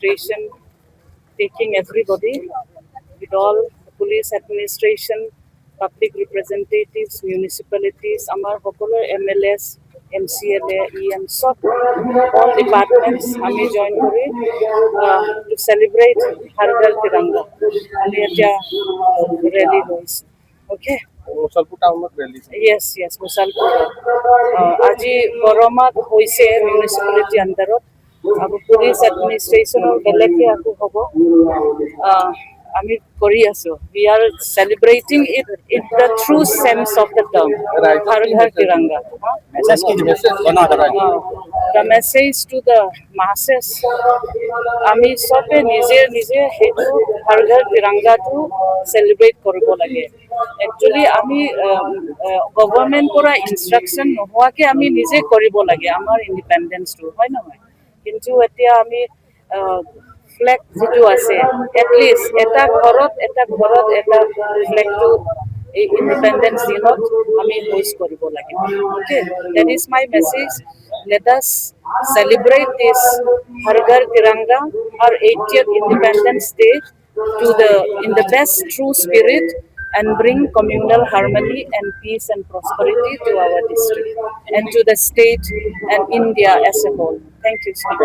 demonstration, taking everybody with all the police administration, public representatives, municipalities, Amar Hokolo, MLS, MCLA, EM, so all departments, Ami join Kori to celebrate Har Ghar Tiranga. Ami এতিয়া rally hoise. Okay. Musalpur টাউনত rally Yes, Musalpur. আজি গৰমত হৈছে municipality আণ্ডাৰত আৰু police এডমিনিষ্ট্ৰেশ্যনৰ বেলেগকৈ আকৌ হ'ব আমি কৰি আছোঁ we are celebrating it it the true sense of the term Har Ghar Tiranga the message to the masses আমি চবে নিজে নিজে সেইটো হৰ ঘৰ তিৰংগাটো চেলিব্ৰেট কৰিব লাগে একচুৱেলি আমি গভৰ্ণমেণ্ট পৰা ইনষ্ট্ৰাকশ্যন নোহোৱাকৈ আমি নিজে কৰিব লাগে আমাৰ ইণ্ডিপেণ্ডেঞ্চটো হয় নহয় কিন্তু এতিয়া আমি ফ্লেগ যিটো আছে এটলিষ্ট এটা ঘৰত এটা ফ্লেগটো এই ইণ্ডিপেণ্ডেঞ্চ দিনত আমি হোষ্ট কৰিব লাগিব okay that is my message let us celebrate this Har Ghar Tiranga, our 80th Independence Day, in the best true spirit, and bring communal harmony and peace and prosperity to our district and to the state and India as a whole. Thank you so much.